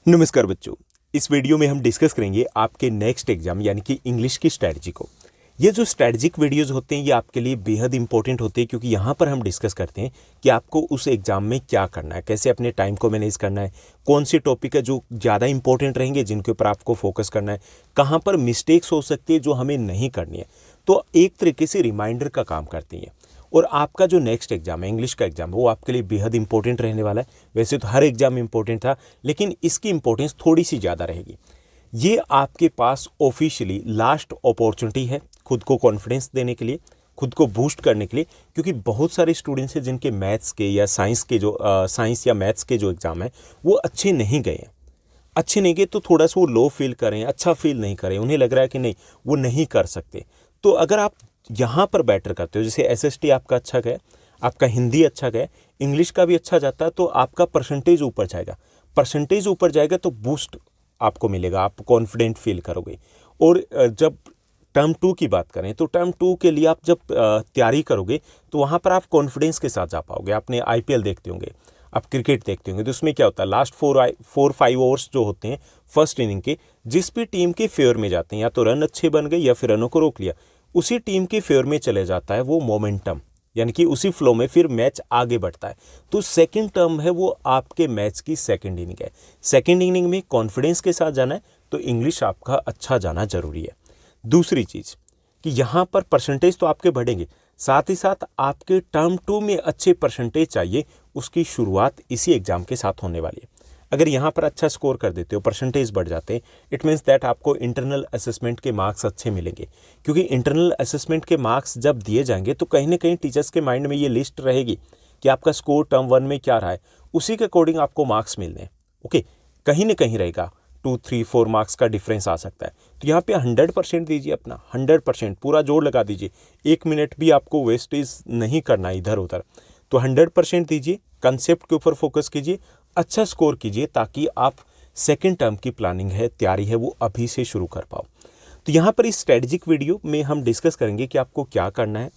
नमस्कार बच्चों। इस वीडियो में हम डिस्कस करेंगे आपके नेक्स्ट एग्जाम यानी कि इंग्लिश की स्ट्रैटेजी को। ये जो स्ट्रैटेजिक वीडियोस होते हैं ये आपके लिए बेहद इंपॉर्टेंट होते हैं क्योंकि यहाँ पर हम डिस्कस करते हैं कि आपको उस एग्जाम में क्या करना है, कैसे अपने टाइम को मैनेज करना है, कौन से टॉपिक है जो ज़्यादा इंपॉर्टेंट रहेंगे जिनके ऊपर आपको फोकस करना है, कहाँ पर मिस्टेक्स हो सकती है जो हमें नहीं करनी है। तो एक तरीके से रिमाइंडर का काम करती हैं। और आपका जो नेक्स्ट एग्जाम है इंग्लिश का एग्जाम है वो आपके लिए बेहद इंपॉर्टेंट रहने वाला है। वैसे तो हर एग्जाम इंपॉर्टेंट था लेकिन इसकी इंपॉर्टेंस थोड़ी सी ज़्यादा रहेगी। ये आपके पास ऑफिशियली लास्ट अपॉर्चुनिटी है खुद को कॉन्फिडेंस देने के लिए, खुद को बूस्ट करने के लिए, क्योंकि बहुत सारे स्टूडेंट्स हैं जिनके मैथ्स के या साइंस या मैथ्स के जो एग्ज़ाम है वो अच्छे नहीं गए हैं। अच्छे नहीं गए तो थोड़ा सा वो लो फील करें, अच्छा फील नहीं करें, उन्हें लग रहा है कि नहीं वो नहीं कर सकते। तो अगर आप यहाँ पर बेटर करते हो, जैसे एसएसटी आपका अच्छा गया, आपका हिंदी अच्छा गया, इंग्लिश का भी अच्छा जाता है, तो आपका परसेंटेज ऊपर जाएगा। परसेंटेज ऊपर जाएगा तो बूस्ट आपको मिलेगा, आप कॉन्फिडेंट फील करोगे। और जब टर्म 2 की बात करें तो टर्म 2 के लिए आप जब तैयारी करोगे तो वहाँ पर आप कॉन्फिडेंस के साथ जा पाओगे। आपने आईपीएल देखते होंगे, आप क्रिकेट देखते होंगे, तो उसमें क्या होता है लास्ट 4-5 ओवर्स जो होते हैं फर्स्ट इनिंग के, जिस भी टीम के फेवर में जाते हैं, या तो रन अच्छे बन गए या फिर रनों को रोक लिया, उसी टीम के फेवर में चले जाता है वो मोमेंटम, यानी कि उसी फ्लो में फिर मैच आगे बढ़ता है। तो सेकंड टर्म है वो आपके मैच की सेकंड इनिंग है। सेकंड इनिंग में कॉन्फिडेंस के साथ जाना है तो इंग्लिश आपका अच्छा जाना जरूरी है। दूसरी चीज़ कि यहाँ पर परसेंटेज तो आपके बढ़ेंगे, साथ ही साथ आपके टर्म 2 में अच्छे परसेंटेज चाहिए, उसकी शुरुआत इसी एग्ज़ाम के साथ होने वाली है। अगर यहाँ पर अच्छा स्कोर कर देते हो, परसेंटेज बढ़ जाते हैं, इट मीन्स दैट आपको इंटरनल असेसमेंट के मार्क्स अच्छे मिलेंगे। क्योंकि इंटरनल असेसमेंट के मार्क्स जब दिए जाएंगे तो कहीं ना कहीं टीचर्स के माइंड में ये लिस्ट रहेगी कि आपका स्कोर टर्म 1 में क्या रहा है, उसी के अकॉर्डिंग आपको मार्क्स मिलने हैं। ओके, कहीं ना कहीं रहेगा 2-3-4 मार्क्स का डिफरेंस आ सकता है। तो यहाँ पे 100% दीजिए, अपना 100% पूरा जोर लगा दीजिए। 1 मिनट भी आपको वेस्टेज नहीं करना इधर उधर, तो 100% दीजिए, कंसेप्ट के ऊपर फोकस कीजिए, अच्छा स्कोर कीजिए ताकि आप सेकेंड टर्म की प्लानिंग है, तैयारी है, वो अभी से शुरू कर पाओ। तो यहाँ पर इस स्ट्रेटजिक वीडियो में हम डिस्कस करेंगे कि आपको क्या करना है,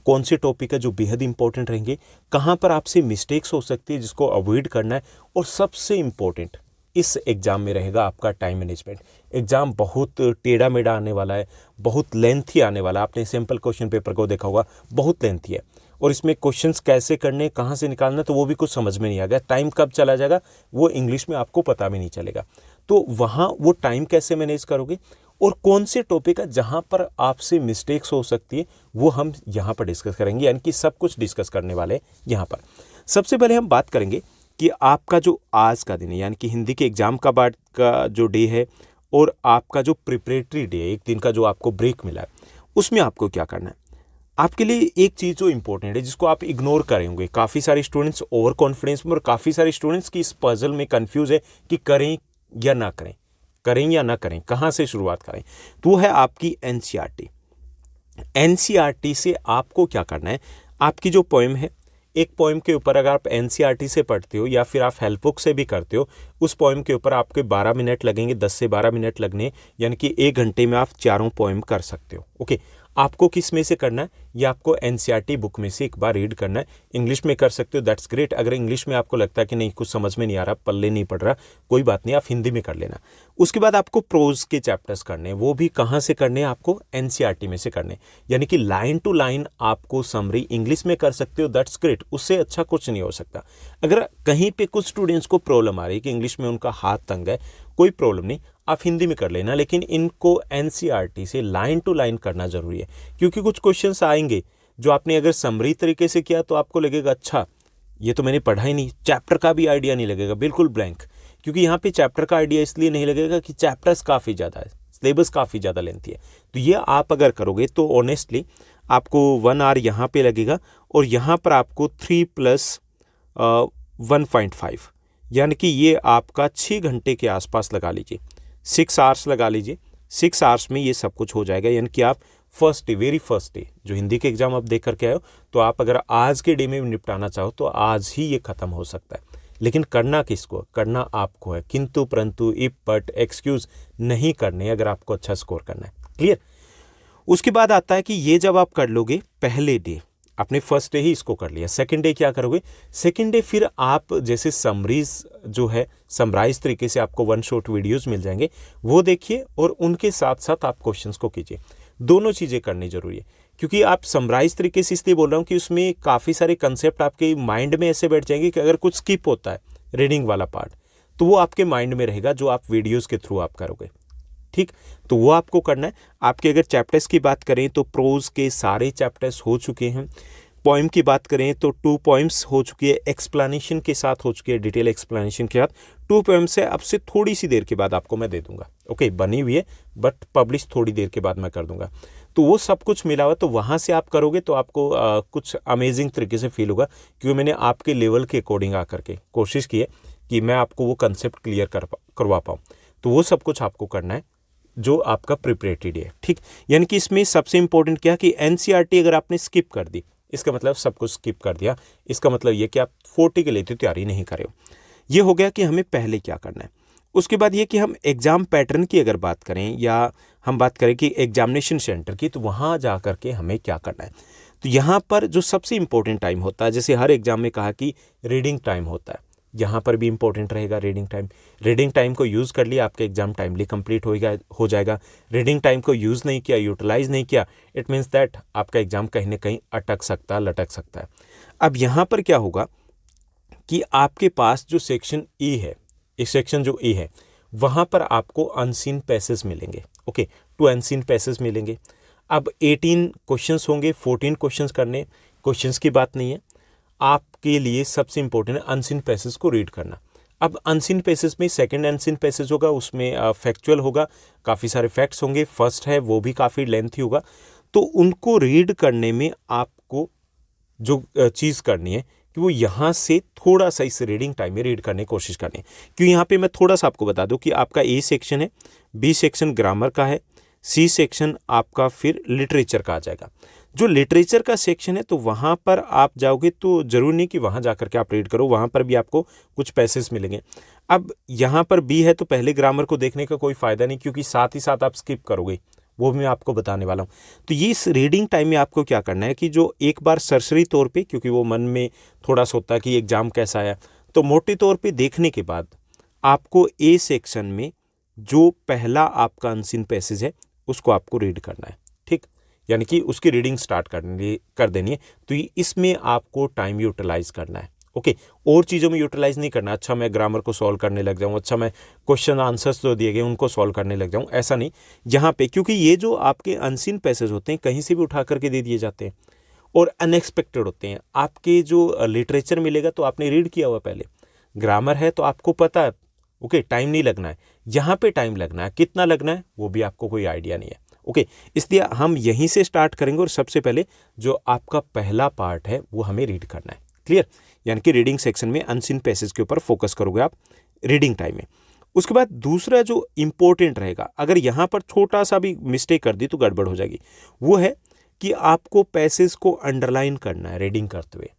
कौन से टॉपिक है जो बेहद इंपॉर्टेंट रहेंगे, कहाँ पर आपसे मिस्टेक्स हो सकती है जिसको अवॉइड करना है, और सबसे इम्पोर्टेंट इस एग्ज़ाम में रहेगा आपका टाइम मैनेजमेंट। एग्ज़ाम बहुत टेढ़ा मेढ़ा आने वाला है, बहुत लेंथी आने वाला है। आपने सिंपल क्वेश्चन पेपर को देखा होगा, बहुत लेंथी है, और इसमें क्वेश्चंस कैसे करने, कहाँ से निकालना, तो वो भी कुछ समझ में नहीं आ गया। टाइम कब चला जाएगा वो इंग्लिश में आपको पता भी नहीं चलेगा। तो वहाँ वो टाइम कैसे मैनेज करोगे और कौन से टॉपिक है जहाँ पर आपसे मिस्टेक्स हो सकती है वो हम यहाँ पर डिस्कस करेंगे, यानी कि सब कुछ डिस्कस करने वाले हैं यहाँ पर। सबसे पहले हम बात करेंगे कि आपका जो आज का दिन है, यानी कि हिंदी के एग्ज़ाम का बाद का जो डे है और आपका जो प्रिपरेटरी डे है, एक दिन का जो आपको ब्रेक मिला है, उसमें आपको क्या करना है। आपके लिए एक चीज़ जो इंपॉर्टेंट है जिसको आप इग्नोर करे होंगे, काफ़ी सारे स्टूडेंट्स ओवर कॉन्फिडेंस में और काफ़ी सारे स्टूडेंट्स की इस पजल में कंफ्यूज है कि करें या ना करें, करें या ना करें, कहाँ से शुरुआत करें। तो वो है आपकी एनसीईआरटी। एनसीईआरटी से आपको क्या करना है, आपकी जो पोएम है, एक पोएम के ऊपर अगर आप एनसीईआरटी से पढ़ते हो या फिर आप हेल्प बुक से भी करते हो, उस पोएम के ऊपर आपके 12 मिनट लगेंगे, 10 से 12 मिनट लगने, यानी कि 1 घंटे में आप चारों पोएम कर सकते हो। ओके, आपको किस में से करना है, या आपको एनसीईआरटी बुक में से एक बार रीड करना है। इंग्लिश में कर सकते हो, दैट्स ग्रेट। अगर इंग्लिश में आपको लगता है कि नहीं कुछ समझ में नहीं आ रहा, पल्ले नहीं पड़ रहा, कोई बात नहीं, आप हिंदी में कर लेना। उसके बाद आपको प्रोज के चैप्टर्स करने हैं, वो भी कहाँ से करने हैं, आपको एनसीईआरटी में से करने, यानी कि लाइन टू लाइन आपको समरी इंग्लिश में कर सकते हो, दैट्स ग्रेट। उससे अच्छा कुछ नहीं हो सकता। अगर कहीं पे कुछ स्टूडेंट्स को प्रॉब्लम आ रही है कि इंग्लिश में उनका हाथ तंग है, कोई प्रॉब्लम नहीं, आप हिंदी में कर लेना, लेकिन इनको एनसीईआरटी से लाइन टू लाइन करना जरूरी है। क्योंकि कुछ क्वेश्चंस आएंगे जो आपने अगर समरी तरीके से किया तो आपको लगेगा अच्छा ये तो मैंने पढ़ा ही नहीं, चैप्टर का भी आइडिया नहीं लगेगा, बिल्कुल ब्लैंक। क्योंकि यहाँ पे चैप्टर का आइडिया इसलिए नहीं लगेगा कि चैप्टर्स काफ़ी ज़्यादा है, सिलेबस काफ़ी ज़्यादा लेंथी है। तो ये आप अगर करोगे तो ऑनेस्टली आपको 1 आवर यहाँ पे लगेगा, और यहाँ पर आपको 3 + 1.5, यानी कि ये आपका 6 घंटे के आसपास लगा लीजिए, 6 आवर्स लगा लीजिए। 6 आवर्स में ये सब कुछ हो जाएगा, यानी कि आप first day, very first day जो हिंदी के एग्जाम आप देख करके आए हो, तो आप अगर आज के डे में निपटाना चाहो तो आज ही ये खत्म हो सकता है। लेकिन करना किसको, करना आपको है। किंतु परंतु इफ बट एक्सक्यूज नहीं करने अगर आपको अच्छा स्कोर करना है। क्लियर। उसके बाद आता है कि ये जब आप कर लोगे पहले डे, आपने फर्स्ट डे ही इसको कर लिया, सेकंड डे क्या करोगे, सेकंड डे फिर आप जैसे समरीज जो है समराइज तरीके से आपको वन शॉट वीडियोस मिल जाएंगे, वो देखिए और उनके साथ साथ आप क्वेश्चंस को कीजिए। दोनों चीज़ें करनी जरूरी है, क्योंकि आप समराइज तरीके से इसलिए बोल रहा हूँ कि उसमें काफ़ी सारे कंसेप्ट आपके माइंड में ऐसे बैठ जाएंगे कि अगर कुछ स्किप होता है रीडिंग वाला पार्ट तो वो आपके माइंड में रहेगा जो आप वीडियोज़ के थ्रू आप करोगे। ठीक, तो वो आपको करना है। आपके अगर चैप्टर्स की बात करें तो प्रोज के सारे चैप्टर्स हो चुके हैं। पोइम की बात करें तो 2 पोइम्स हो चुकी है, एक्सप्लेनेशन के साथ हो चुकी है, डिटेल एक्सप्लेनेशन के साथ 2 पोइम्स है। अब से थोड़ी सी देर के बाद आपको मैं दे दूंगा, ओके, बनी हुई है बट पब्लिश थोड़ी देर के बाद मैं कर दूंगा। तो वो सब कुछ मिला हुआ, तो वहाँ से आप करोगे तो आपको कुछ अमेजिंग तरीके से फील होगा, क्योंकि मैंने आपके लेवल के अकॉर्डिंग आकर के कोशिश की है कि मैं आपको वो कंसेप्ट क्लियर करवा पाऊँ। तो वो सब कुछ आपको करना है जो आपका प्रिपरेटरी डे है। ठीक, यानी कि इसमें सबसे इंपॉर्टेंट क्या कि एनसीईआरटी अगर आपने स्किप कर दी, इसका मतलब सब कुछ स्किप कर दिया, इसका मतलब ये कि आप 40 के लिए तो तैयारी नहीं कर रहे हो। ये हो गया कि हमें पहले क्या करना है। उसके बाद ये कि हम एग्ज़ाम पैटर्न की अगर बात करें या हम बात करें कि एग्जामिनेशन सेंटर की, तो वहाँ जा कर के हमें क्या करना है। तो यहाँ पर जो सबसे इंपॉर्टेंट टाइम होता है, जैसे हर एग्जाम में कहा कि रीडिंग टाइम होता है, यहाँ पर भी इंपॉर्टेंट रहेगा रीडिंग टाइम। रीडिंग टाइम को यूज़ कर लिया, आपका एग्जाम टाइमली कंप्लीट हो जाएगा। रीडिंग टाइम को यूज़ नहीं किया, यूटिलाइज नहीं किया, इट मीन्स दैट आपका एग्जाम कहीं ना कहीं अटक सकता है, लटक सकता है। अब यहाँ पर क्या होगा कि आपके पास जो सेक्शन ई है, इस सेक्शन जो ई है, वहाँ पर आपको अनसीन पैसेज मिलेंगे, ओके, 2 अनसीन पैसेज मिलेंगे। अब 18 क्वेश्चंस होंगे, 14 क्वेश्चंस करने, क्वेश्चंस की बात नहीं है, आपके लिए सबसे इंपॉर्टेंट है अनसीन पैसेज को रीड करना। अब अनसीन पैसेज में सेकंड अनसीन पैसेज होगा, उसमें फैक्चुअल होगा, काफ़ी सारे फैक्ट्स होंगे। फर्स्ट है वो भी काफ़ी लेंथी होगा, तो उनको रीड करने में आपको जो चीज़ करनी है कि वो यहाँ से थोड़ा सा इस रीडिंग टाइम में रीड करने की कोशिश करनी है। क्यों, यहाँ पे मैं थोड़ा सा आपको बता दूँ कि आपका ए सेक्शन है, बी सेक्शन ग्रामर का है, सी सेक्शन आपका फिर लिटरेचर का आ जाएगा। जो लिटरेचर का सेक्शन है तो वहाँ पर आप जाओगे तो ज़रूरी नहीं कि वहाँ जा कर के आप रीड करो, वहाँ पर भी आपको कुछ पैसेज मिलेंगे। अब यहाँ पर बी है तो पहले ग्रामर को देखने का कोई फ़ायदा नहीं, क्योंकि साथ ही साथ आप स्किप करोगे, वो भी मैं आपको बताने वाला हूँ। तो ये इस रीडिंग टाइम में आपको क्या करना है कि जो एक बार सरसरी तौर पे, क्योंकि वो मन में थोड़ा सा होता है कि एग्ज़ाम कैसा आया, तो मोटे तौर पे देखने के बाद आपको ए सेक्शन में जो पहला आपका अनसीन पैसेज है उसको आपको रीड करना है। ठीक, यानी कि उसकी रीडिंग स्टार्ट कर देनी है। तो इसमें आपको टाइम यूटिलाइज करना है, ओके, और चीज़ों में यूटिलाइज नहीं करना। अच्छा मैं ग्रामर को सॉल्व करने लग जाऊँ, अच्छा मैं क्वेश्चन आंसर्स जो दिए गए उनको सॉल्व करने लग जाऊँ, ऐसा नहीं यहाँ पे, क्योंकि ये जो आपके अनसीन पैसेज होते हैं कहीं से भी उठा करके दे दिए जाते हैं और अनएक्सपेक्टेड होते हैं। आपके जो लिटरेचर मिलेगा तो आपने रीड किया हुआ पहले, ग्रामर है तो आपको पता है, ओके, टाइम नहीं लगना है। यहाँ पे टाइम लगना है, कितना लगना है वो भी आपको कोई आइडिया नहीं है, ओके। इसलिए हम यहीं से स्टार्ट करेंगे और सबसे पहले जो आपका पहला पार्ट है वो हमें रीड करना है, क्लियर। यानी कि रीडिंग सेक्शन में अनसीन पैसेज के ऊपर फोकस करोगे आप रीडिंग टाइम में। उसके बाद दूसरा जो इंपॉर्टेंट रहेगा, अगर यहाँ पर छोटा सा भी मिस्टेक कर दी तो गड़बड़ हो जाएगी, वो है कि आपको पैसेज को अंडरलाइन करना है रीडिंग करते हुए,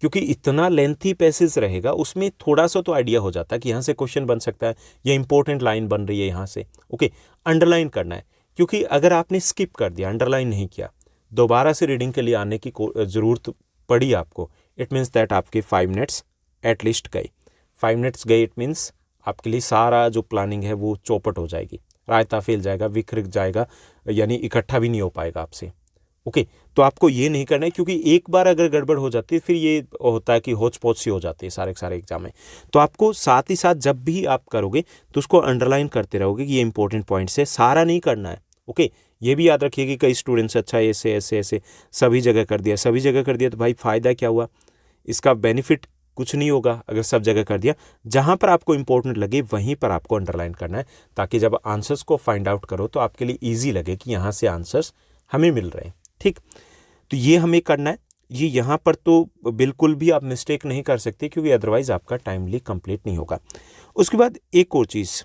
क्योंकि इतना लेंथी पैसेज रहेगा उसमें थोड़ा सा तो आइडिया हो जाता है कि यहाँ से क्वेश्चन बन सकता है, ये इंपॉर्टेंट लाइन बन रही है यहाँ से, ओके, अंडरलाइन करना है। क्योंकि अगर आपने स्किप कर दिया, अंडरलाइन नहीं किया, दोबारा से रीडिंग के लिए आने की ज़रूरत पड़ी आपको, इट मीन्स दैट आपके 5 मिनट्स एटलीस्ट गए। 5 मिनट्स गए, इट मीन्स आपके लिए सारा जो प्लानिंग है वो चौपट हो जाएगी, रायता फैल जाएगा, विखर जाएगा, यानी इकट्ठा भी नहीं हो पाएगा आपसे, ओके। तो आपको ये नहीं करना है, क्योंकि एक बार अगर गड़बड़ हो जाती है फिर ये होता है कि होच पोच सी हो जाती है सारे के सारे एग्जाम में। तो आपको साथ ही साथ जब भी आप करोगे तो उसको अंडरलाइन करते रहोगे कि ये इंपॉर्टेंट पॉइंट्स है, सारा नहीं करना है, ओके। ये भी याद रखिए कि कई स्टूडेंट्स अच्छा ऐसे ऐसे ऐसे सभी जगह कर दिया तो भाई फ़ायदा क्या हुआ, इसका बेनिफिट कुछ नहीं होगा अगर सब जगह कर दिया। जहाँ पर आपको इंपॉर्टेंट लगे वहीं पर आपको अंडरलाइन करना है, ताकि जब आंसर्स को फाइंड आउट करो तो आपके लिए ईजी लगे कि यहाँ से आंसर्स हमें मिल रहे हैं, ठीक। तो ये हमें करना है। ये यहाँ पर तो बिल्कुल भी आप मिस्टेक नहीं कर सकते, क्योंकि अदरवाइज़ आपका टाइमली कंप्लीट नहीं होगा। उसके बाद एक और चीज़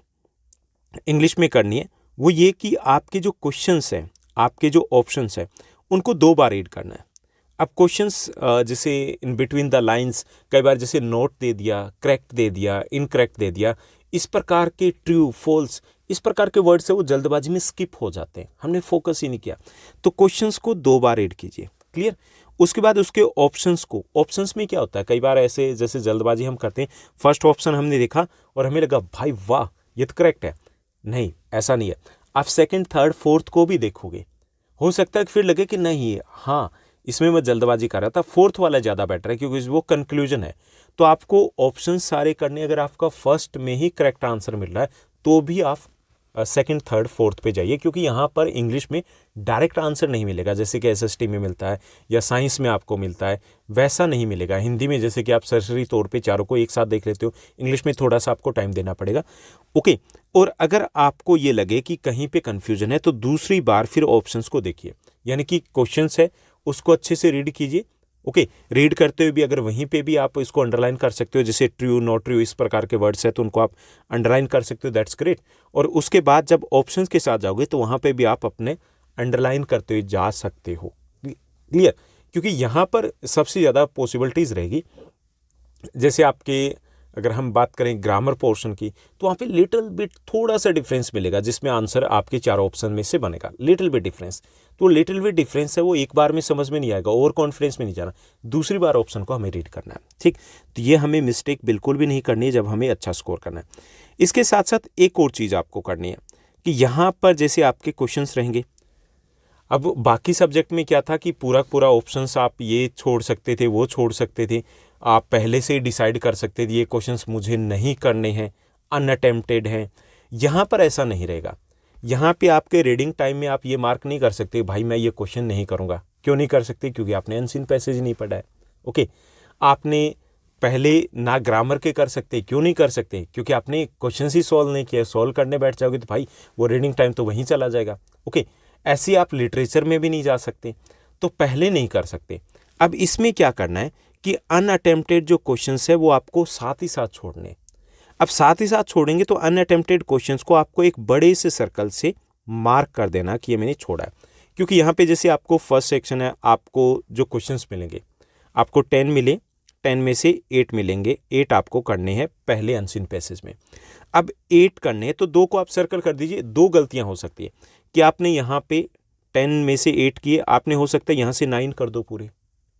इंग्लिश में करनी है, वो ये कि आपके जो क्वेश्चंस हैं, आपके जो ऑप्शंस हैं, उनको 2 बार रीड करना है। अब क्वेश्चंस जैसे इन बिटवीन द लाइंस कई बार जैसे नोट दे दिया, करेक्ट दे दिया, इनकरेक्ट दे दिया, इस प्रकार के ट्रू फॉल्स, इस प्रकार के वर्ड्स है वो जल्दबाजी में स्किप हो जाते हैं, हमने फोकस ही नहीं किया। तो क्वेश्चंस को 2 बार रीड कीजिए, क्लियर। उसके बाद उसके ऑप्शंस में क्या होता है, कई बार ऐसे जैसे जल्दबाजी हम करते हैं, फर्स्ट ऑप्शन हमने देखा और हमें लगा भाई वाह ये तो करेक्ट है, नहीं ऐसा नहीं है। आप सेकंड थर्ड फोर्थ को भी देखोगे, हो सकता है कि फिर लगे कि नहीं हाँ इसमें मैं जल्दबाजी कर रहा था, फोर्थ वाला ज़्यादा बेटर है क्योंकि वो कंक्लूजन है। तो आपको ऑप्शन सारे करने, अगर आपका फर्स्ट में ही करेक्ट आंसर मिल रहा है तो भी आप सेकंड थर्ड फोर्थ पे जाइए, क्योंकि यहाँ पर इंग्लिश में डायरेक्ट आंसर नहीं मिलेगा जैसे कि एसएसटी में मिलता है या साइंस में आपको मिलता है, वैसा नहीं मिलेगा। हिंदी में जैसे कि आप सरसरी तौर पे चारों को एक साथ देख लेते हो, इंग्लिश में थोड़ा सा आपको टाइम देना पड़ेगा। ओके, और अगर आपको ये लगे कि कहीं पे कन्फ्यूजन है तो दूसरी बार फिर ऑप्शंस को देखिए, यानी कि क्वेश्चंस है उसको अच्छे से रीड कीजिए। ओके, रीड करते हुए भी अगर वहीं पे भी आप इसको अंडरलाइन कर सकते हो, जैसे ट्रू नॉट ट्रू इस प्रकार के वर्ड्स है तो उनको आप अंडरलाइन कर सकते हो, दैट्स ग्रेट। और उसके बाद जब ऑप्शंस के साथ जाओगे तो वहाँ पे भी आप अपने अंडरलाइन करते हुए जा सकते हो। क्लियर, क्योंकि यहाँ पर सबसे ज़्यादा पॉसिबिलिटीज़ रहेगी। जैसे आपके अगर हम बात करें ग्रामर पोर्शन की तो वहाँ पे लिटिल बिट थोड़ा सा डिफरेंस मिलेगा, जिसमें आंसर आपके चारों ऑप्शन में से बनेगा, लिटिल बिट डिफरेंस। तो लिटिल बिट डिफरेंस है वो एक बार में समझ में नहीं आएगा, ओवर कॉन्फिडेंस में नहीं जाना, दूसरी बार ऑप्शन को हमें रीड करना है। ठीक, तो ये हमें मिस्टेक बिल्कुल भी नहीं करनी है जब हमें अच्छा स्कोर करना है। इसके साथ साथ एक और चीज़ आपको करनी है कि यहाँ पर जैसे आपके क्वेश्चंस रहेंगे, अब बाकी सब्जेक्ट में क्या था कि पूरा ऑप्शंस आप ये छोड़ सकते थे वो छोड़ सकते थे, आप पहले से डिसाइड कर सकते थे ये क्वेश्चंस मुझे नहीं करने हैं, अनअटेम्प्टेड हैं। यहाँ पर ऐसा नहीं रहेगा। यहाँ पे आपके रीडिंग टाइम में आप ये मार्क नहीं कर सकते भाई मैं ये क्वेश्चन नहीं करूँगा। क्यों नहीं कर सकते? क्योंकि आपने अनसीन पैसेज नहीं पढ़ा है। ओके, आपने पहले ना ग्रामर के कर सकते, क्यों नहीं कर सकते? क्योंकि आपने क्वेश्चन ही सॉल्व नहीं किया, सॉल्व करने बैठ जाओगे तो भाई वो रीडिंग टाइम तो वहीं चला जाएगा। ओके, ऐसे आप लिटरेचर में भी नहीं जा सकते, तो पहले नहीं कर सकते। अब इसमें क्या करना है कि अनअटेम्प्टेड जो क्वेश्चंस है वो आपको साथ ही साथ छोड़ने। अब साथ ही साथ छोड़ेंगे तो अनअटेम्प्टेड क्वेश्चंस को आपको एक बड़े से सर्कल से मार्क कर देना कि ये मैंने छोड़ा है। क्योंकि यहाँ पे जैसे आपको फर्स्ट सेक्शन है, आपको जो क्वेश्चंस मिलेंगे, आपको 10 मिले, 10 में से 8 मिलेंगे, 8 आपको करने हैं पहले अनसीन पैसेज में। अब 8 करने हैं तो 2 को आप सर्कल कर दीजिए। 2 गलतियाँ हो सकती है कि आपने यहाँ पे 10 में से 8 किए, आपने हो सकता है यहाँ से 9 कर दो पूरे।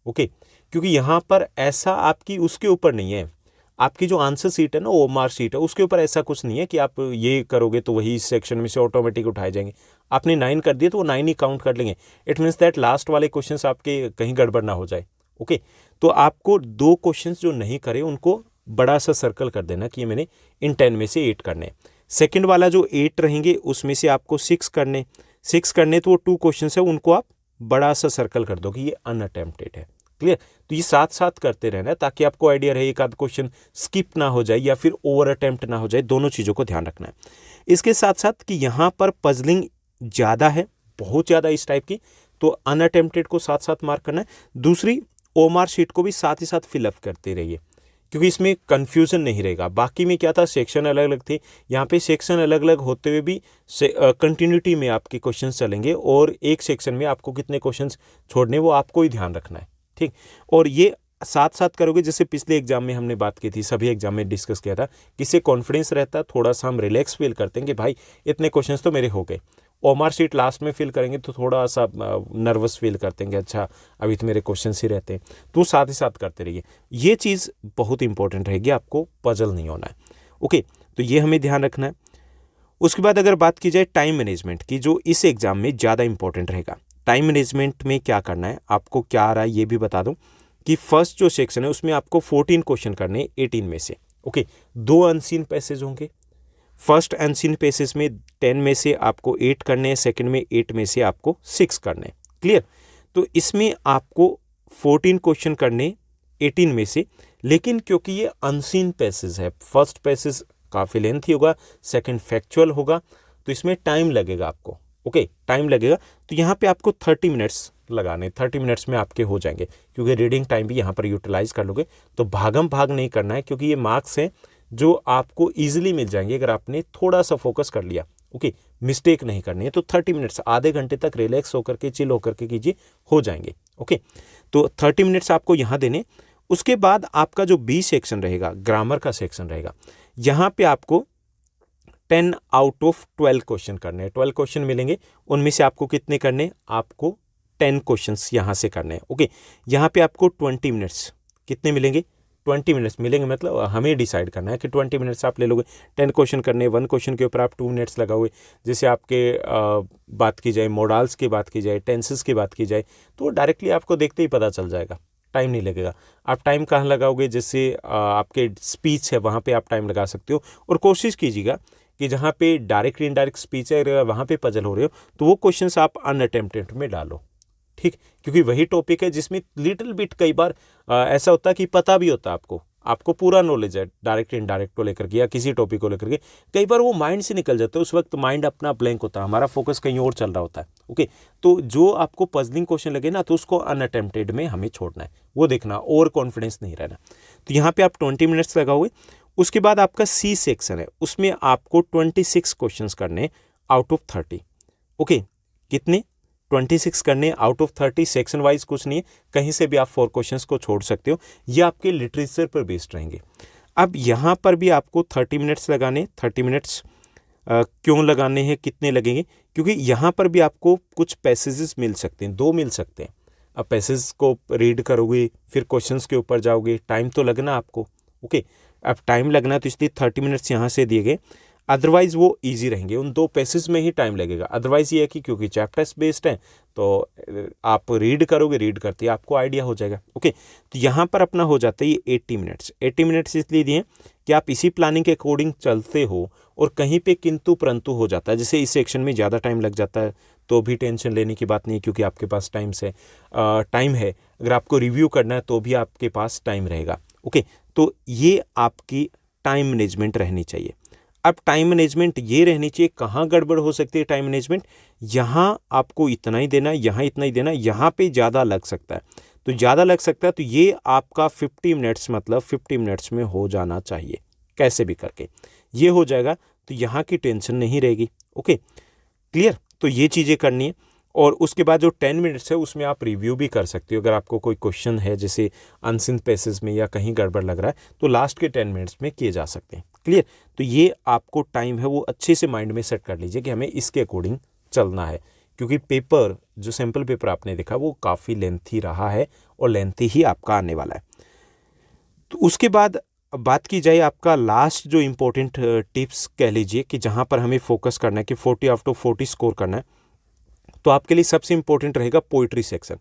ओके, क्योंकि यहाँ पर ऐसा आपकी उसके ऊपर नहीं है, आपकी जो आंसर सीट है ना ओएमआर सीट है उसके ऊपर ऐसा कुछ नहीं है कि आप ये करोगे तो वही इस सेक्शन में से ऑटोमेटिक उठाए जाएंगे। आपने 9 कर दिए तो वो 9 ही काउंट कर लेंगे। इट मीन्स दैट लास्ट वाले क्वेश्चंस आपके कहीं गड़बड़ ना हो जाए। ओके, तो आपको 2 क्वेश्चंस जो नहीं करे उनको बड़ा सा सर्कल कर देना कि मैंने इन 10 में से 8 करने। सेकेंड वाला जो 8 रहेंगे उसमें से आपको 6 करने तो वो 2 क्वेश्चन है उनको आप बड़ा सा सर्कल कर दो कि ये अनअटेम्प्टेड है। क्लियर, तो ये साथ साथ करते रहना है ताकि आपको आइडिया रहे, एक आध क्वेश्चन स्किप ना हो जाए या फिर ओवर अटेम्प्ट ना हो जाए, दोनों चीज़ों को ध्यान रखना है। इसके साथ साथ कि यहाँ पर पजलिंग ज़्यादा है, बहुत ज़्यादा इस टाइप की, तो अनअटेम्प्टेड को साथ साथ मार्क करना है। दूसरी ओएमआर शीट को भी साथ ही साथ फिलअप करते रहिए क्योंकि इसमें कन्फ्यूज़न नहीं रहेगा। बाकी में क्या था, सेक्शन अलग अलग थे, यहाँ पे सेक्शन अलग अलग होते हुए भी कंटिन्यूटी में आपके क्वेश्चंस चलेंगे और एक सेक्शन में आपको कितने क्वेश्चंस छोड़ने वो आपको ही ध्यान रखना है। ठीक, और ये साथ साथ करोगे। जैसे पिछले एग्जाम में हमने बात की थी, सभी एग्जाम में डिस्कस किया था, किससे कॉन्फिडेंस रहता है, थोड़ा सा हम रिलैक्स फील करते हैं कि भाई इतने क्वेश्चंस तो मेरे हो गए। ओएमआर शीट लास्ट में फिल करेंगे तो थोड़ा सा नर्वस फील करते हैं कि अच्छा अभी तो मेरे क्वेश्चंस ही रहते हैं, तो साथ ही साथ करते रहिए। ये चीज़ बहुत इंपॉर्टेंट रहेगी, आपको पजल नहीं होना है। ओके, तो ये हमें ध्यान रखना है। उसके बाद अगर बात की जाए टाइम मैनेजमेंट की, जो इस एग्जाम में ज़्यादा इंपॉर्टेंट रहेगा, टाइम मैनेजमेंट में क्या करना है, आपको क्या आ रहा है ये भी बता दूं कि फर्स्ट जो सेक्शन है उसमें आपको 14 क्वेश्चन करने हैं 18 में से। ओके, 2 अनसीन पैसेज होंगे। फर्स्ट अनसीन पैसेज में 10 में से आपको 8 करने हैं, सेकंड में 8 में से आपको 6 करने हैं। क्लियर, तो इसमें आपको 14 क्वेश्चन करने 18 में से, लेकिन क्योंकि ये अनसीन पैसेज है, फर्स्ट पैसेज काफ़ी लेंथी होगा, सेकंड फैक्चुअल होगा, तो इसमें टाइम लगेगा आपको। ओके, टाइम लगेगा, तो यहाँ पे आपको 30 मिनट्स लगाने, 30 मिनट्स में आपके हो जाएंगे क्योंकि रीडिंग टाइम भी यहाँ पर यूटिलाइज कर लोगे। तो भागम भाग नहीं करना है क्योंकि ये मार्क्स हैं जो आपको ईजिली मिल जाएंगे अगर आपने थोड़ा सा फोकस कर लिया। ओके, मिस्टेक नहीं करनी है। तो 30 मिनट्स, आधे घंटे तक रिलैक्स होकर के, चिल होकर के कीजिए, हो जाएंगे। ओके, तो 30 मिनट्स आपको यहाँ देने। उसके बाद आपका जो बी सेक्शन रहेगा, ग्रामर का सेक्शन रहेगा, यहाँ पे आपको 10 आउट ऑफ 12 क्वेश्चन करने हैं। 12 क्वेश्चन मिलेंगे, उनमें से आपको कितने करने, आपको 10 क्वेश्चंस यहाँ से करने हैं। ओके, यहाँ पे आपको 20 मिनट्स कितने मिलेंगे, 20 मिनट्स मिलेंगे, मतलब हमें डिसाइड करना है कि 20 मिनट्स आप ले लोगे। 10 क्वेश्चन करने, 1 क्वेश्चन के ऊपर आप 2 मिनट्स लगाओगे। जैसे आपके बात की जाए मॉडल्स की, बात की जाए टेंसेस की, बात की जाए तो डायरेक्टली आपको देखते ही पता चल जाएगा, टाइम नहीं लगेगा। आप टाइम कहाँ लगाओगे, जैसे आपके स्पीच है वहाँ पे आप टाइम लगा सकते हो। और कोशिश कीजिएगा कि जहाँ पे डायरेक्ट इनडायरेक्ट स्पीच है, अगर वहाँ पे पजल हो रहे हो तो वो क्वेश्चंस आप अनअटेम्प्टेड में डालो, ठीक, क्योंकि वही टॉपिक है जिसमें लिटिल बिट कई बार ऐसा होता है कि पता भी होता है आपको पूरा नॉलेज है डायरेक्ट इनडायरेक्ट को लेकर के या किसी टॉपिक को लेकर के, कई बार वो माइंड से निकल जाता है, उस वक्त माइंड अपना ब्लैंक होता है, हमारा फोकस कहीं और चल रहा होता है। ओके, तो जो आपको पजलिंग क्वेश्चन लगे ना तो उसको अनअटेम्प्टेड में हमें छोड़ना है, वो देखना, ओवर कॉन्फिडेंस नहीं रहना। तो यहाँ पे आप 20 मिनट्स लगाओगे। उसके बाद आपका सी सेक्शन है, उसमें आपको 26 क्वेश्चन करने आउट ऑफ 30। ओके, कितने, 26 करने आउट ऑफ 30, सेक्शन वाइज कुछ नहीं है, कहीं से भी आप 4 क्वेश्चंस को छोड़ सकते हो, ये आपके लिटरेचर पर बेस्ड रहेंगे। अब यहाँ पर भी आपको 30 मिनट्स लगाने, 30 मिनट्स क्यों लगाने हैं, कितने लगेंगे, क्योंकि यहाँ पर भी आपको कुछ पैसेजेस मिल सकते हैं, 2 मिल सकते हैं। अब पैसेज को रीड करोगे फिर क्वेश्चंस के ऊपर जाओगे, टाइम तो लगना आपको। ओके, अब टाइम लगना तो इसलिए 30 मिनट्स यहाँ से दिए गए, अदरवाइज वो इजी रहेंगे, उन 2 पैसेज में ही टाइम लगेगा। अदरवाइज ये है कि क्योंकि चैप्टर्स बेस्ड है तो आप रीड करोगे, रीड करते ही आपको आइडिया हो जाएगा। ओके, तो यहाँ पर अपना हो जाता है ये 80 मिनट्स। 80 मिनट्स इसलिए दिए कि आप इसी प्लानिंग के अकॉर्डिंग चलते हो और कहीं पे किंतु परंतु हो जाता है, जैसे इस सेक्शन में ज़्यादा टाइम लग जाता है तो भी टेंशन लेने की बात नहीं है, क्योंकि आपके पास टाइम है। अगर आपको रिव्यू करना है तो भी आपके पास टाइम रहेगा। ओके, तो ये आपकी टाइम मैनेजमेंट रहनी चाहिए। अब टाइम मैनेजमेंट ये रहनी चाहिए, कहाँ गड़बड़ हो सकती है टाइम मैनेजमेंट, यहाँ आपको इतना ही देना, यहाँ इतना ही देना, यहाँ पे ज़्यादा लग सकता है, तो ज़्यादा लग सकता है तो ये आपका 50 मिनट्स, मतलब 50 मिनट्स में हो जाना चाहिए, कैसे भी करके ये हो जाएगा, तो यहाँ की टेंशन नहीं रहेगी। ओके, क्लियर, तो ये चीज़ें करनी है। और उसके बाद जो 10 मिनट्स है उसमें आप रिव्यू भी कर सकते हो, अगर आपको कोई क्वेश्चन है जैसे अनसिन पैसेज में या कहीं गड़बड़ लग रहा है तो लास्ट के 10 मिनट्स में किए जा सकते हैं। क्लियर, तो ये आपको टाइम है वो अच्छे से माइंड में सेट कर लीजिए कि हमें इसके अकॉर्डिंग चलना है, क्योंकि पेपर जो सैम्पल पेपर आपने देखा वो काफ़ी लेंथी रहा है और लेंथी ही आपका आने वाला है। तो उसके बाद बात की जाए आपका लास्ट जो इम्पोर्टेंट टिप्स कह लीजिए कि जहाँ पर हमें फोकस करना है कि 40 आउट ऑफ 40 स्कोर करना है, तो आपके लिए सबसे इंपॉर्टेंट रहेगा पोइट्री सेक्शन।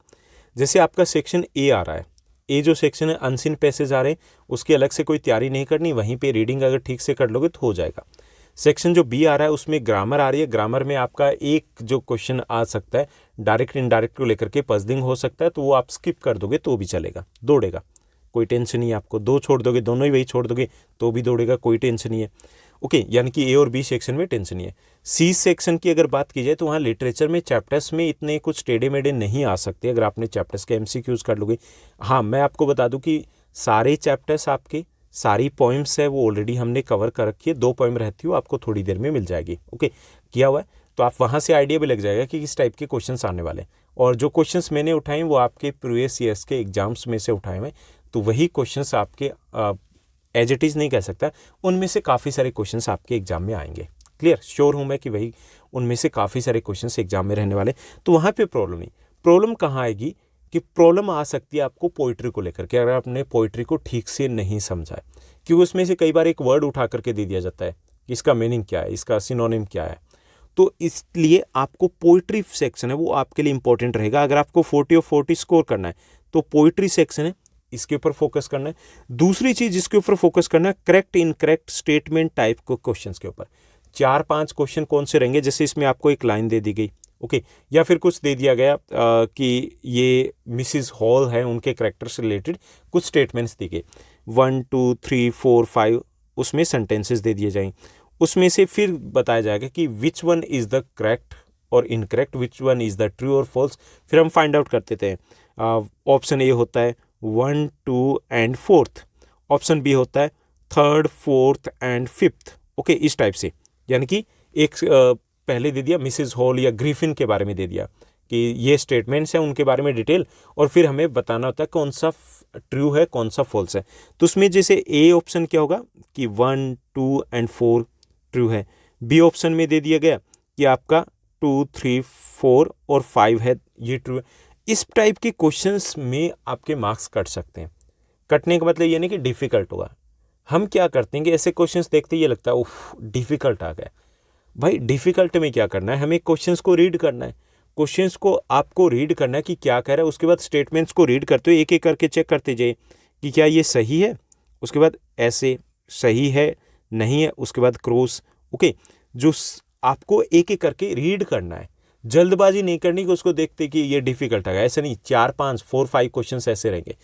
जैसे आपका सेक्शन ए आ रहा है, ए जो सेक्शन है अनसीन पैसेज आ रहे हैं, उसकी अलग से कोई तैयारी नहीं करनी, वहीं पे रीडिंग अगर ठीक से कर लोगे तो हो जाएगा। सेक्शन जो बी आ रहा है उसमें ग्रामर आ रही है, ग्रामर में आपका एक जो क्वेश्चन आ सकता है डायरेक्ट इनडायरेक्ट को लेकर के पजलिंग हो सकता है, तो वो आप स्किप कर दोगे तो भी चलेगा, दौड़ेगा, कोई टेंशन नहीं है आपको। 2 छोड़ दोगे, दोनों ही वही छोड़ दोगे तो भी दौड़ेगा, कोई टेंशन नहीं है। ओके, यानी कि ए और बी सेक्शन में टेंशन नहीं है। सी सेक्शन की अगर बात की जाए तो वहाँ लिटरेचर में चैप्टर्स में इतने कुछ टेढ़े मेढ़े नहीं आ सकते अगर आपने चैप्टर्स के एमसीक्यूज कर लोगे। हाँ, मैं आपको बता दूं कि सारे चैप्टर्स आपके, सारी पोइम्स है वो ऑलरेडी हमने कवर कर रखी है, 2 पोइम रहती हो आपको थोड़ी देर में मिल जाएगी। ओके, किया हुआ है, तो आप वहाँ से आइडिया भी लग जाएगा कि किस टाइप के क्वेश्चंस आने वाले हैं। और जो क्वेश्चंस मैंने उठाए वो आपके प्रीवियस ईयर्स के एग्जाम्स में से उठाए हुए, तो वही क्वेश्चंस आपके एज इट इज़ नहीं कह सकता, उनमें से काफ़ी सारे क्वेश्चंस आपके एग्जाम में आएंगे। क्लियर, श्योर हूँ मैं कि वही उनमें से काफ़ी सारे क्वेश्चंस एग्जाम में रहने वाले, तो वहाँ पे प्रॉब्लम नहीं। प्रॉब्लम कहाँ आएगी कि प्रॉब्लम आ सकती है आपको पोइट्री को लेकर के, अगर आपने पोइट्री को ठीक से नहीं समझा है, क्योंकि उसमें से कई बार एक वर्ड उठा करके दे दिया जाता है कि इसका मीनिंग क्या है, इसका सिनोनिम क्या है, तो इसलिए आपको पोइट्री सेक्शन है वो आपके लिए इंपॉर्टेंट रहेगा। अगर आपको 40 और 40 स्कोर करना है तो पोइट्री सेक्शन है, इसके ऊपर फोकस करना है। दूसरी चीज जिसके ऊपर फोकस करना है, करेक्ट इनकरेक्ट स्टेटमेंट टाइप को क्वेश्चंस के ऊपर 4-5 क्वेश्चन कौन से रहेंगे, जैसे इसमें आपको एक लाइन दे दी गई, ओके, या फिर कुछ दे दिया गया कि ये मिसिस हॉल है, उनके करेक्टर से रिलेटेड कुछ स्टेटमेंट्स दिए गए, 1 2 3 4 5 उसमें सेंटेंसेस दे दिए जाएं, उसमें से फिर बताया जाएगा कि which one is the correct और incorrect, which one is the true और फॉल्स, फिर हम फाइंड आउट करते थे। ऑप्शन ए होता है 1 2 एंड 4th, ऑप्शन बी होता है 3rd 4th and 5th। Okay, इस टाइप से, यानी कि एक पहले दे दिया मिसेस हॉल या ग्रिफिन के बारे में दे दिया कि ये स्टेटमेंट्स हैं उनके बारे में डिटेल, और फिर हमें बताना होता है कौन सा ट्रू है कौन सा फॉल्स है। तो उसमें जैसे ए ऑप्शन क्या होगा कि 1 2 एंड 4 ट्रू है, बी ऑप्शन में दे दिया गया कि आपका 2 3 4 और 5 है, ये ट्रू है। इस टाइप के क्वेश्चंस में आपके मार्क्स कट सकते हैं। कटने का मतलब ये नहीं कि डिफ़िकल्ट होगा। हम क्या करते हैं कि ऐसे क्वेश्चंस देखते ही ये लगता है उफ डिफ़िकल्ट आ गया। भाई डिफ़िकल्ट में क्या करना है, हमें क्वेश्चंस को रीड करना है। क्वेश्चंस को आपको रीड करना है कि क्या कह रहा है, उसके बाद स्टेटमेंट्स को रीड करते हुए एक-एक करके चेक करते जाइए कि क्या ये सही है, उसके बाद ऐसे सही है, नहीं है, उसके बाद क्रॉस। ओके, आपको एक-एक करके रीड करना है। जल्दबाजी नहीं करनी कि उसको देखते कि ये डिफ़िकल्ट आ गया, ऐसा नहीं। 4-5 4-5 क्वेश्चंस ऐसे रहेंगे।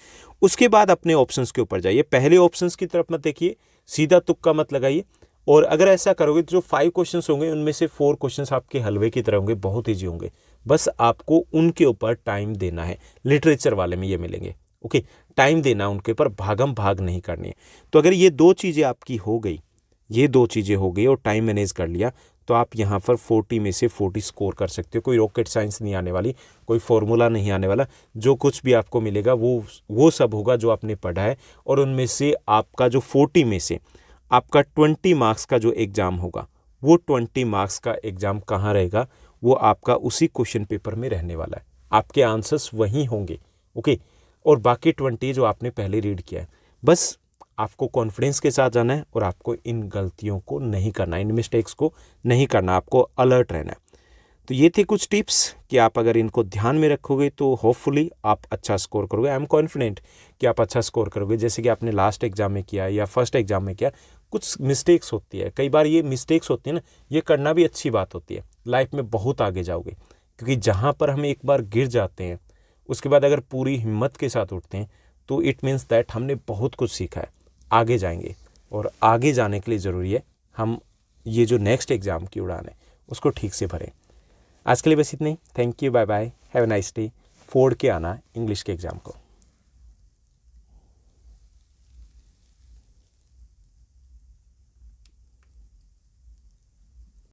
उसके बाद अपने ऑप्शंस के ऊपर जाइए। पहले ऑप्शंस की तरफ मत देखिए, सीधा तुक्का मत लगाइए। और अगर ऐसा करोगे तो जो 5 क्वेश्चंस होंगे उनमें से 4 क्वेश्चंस आपके हलवे की तरह होंगे, बहुत ईजी होंगे। बस आपको उनके ऊपर टाइम देना है। लिटरेचर वाले में ये मिलेंगे। ओके, टाइम देना उनके ऊपर, भागम भाग नहीं करनी है। तो अगर ये 2 चीज़ें आपकी हो गई, ये 2 चीज़ें हो गई और टाइम मैनेज कर लिया, तो आप यहाँ पर 40 में से 40 स्कोर कर सकते हो। कोई रॉकेट साइंस नहीं आने वाली, कोई फॉर्मूला नहीं आने वाला। जो कुछ भी आपको मिलेगा वो सब होगा जो आपने पढ़ा है। और उनमें से आपका जो 40 में से आपका 20 मार्क्स का जो एग्ज़ाम होगा, वो 20 मार्क्स का एग्ज़ाम कहाँ रहेगा, वो आपका उसी क्वेश्चन पेपर में रहने वाला है। आपके आंसर्स वहीं होंगे। ओके, और बाकी 20 जो आपने पहले रीड किया है। बस आपको कॉन्फिडेंस के साथ जाना है और आपको इन गलतियों को नहीं करना, इन मिस्टेक्स को नहीं करना, आपको अलर्ट रहना है। तो ये थे कुछ टिप्स कि आप अगर इनको ध्यान में रखोगे तो होपफुली आप अच्छा स्कोर करोगे। आई एम कॉन्फिडेंट कि आप अच्छा स्कोर करोगे, जैसे कि आपने लास्ट एग्जाम में किया या फर्स्ट एग्जाम में किया। कुछ मिस्टेक्स होती है, कई बार ये मिस्टेक्स होती है ना, ये करना भी अच्छी बात होती है। लाइफ में बहुत आगे जाओगे, क्योंकि जहाँ पर हम एक बार गिर जाते हैं उसके बाद अगर पूरी हिम्मत के साथ उठते हैं तो इट मीन्स दैट हमने बहुत कुछ सीखा है, आगे जाएंगे। और आगे जाने के लिए ज़रूरी है हम ये जो नेक्स्ट एग्ज़ाम की उड़ान है उसको ठीक से भरें। आज के लिए बस इतना ही। Thank you, bye bye, have a nice day. फोड़ के आना इंग्लिश के एग्ज़ाम को।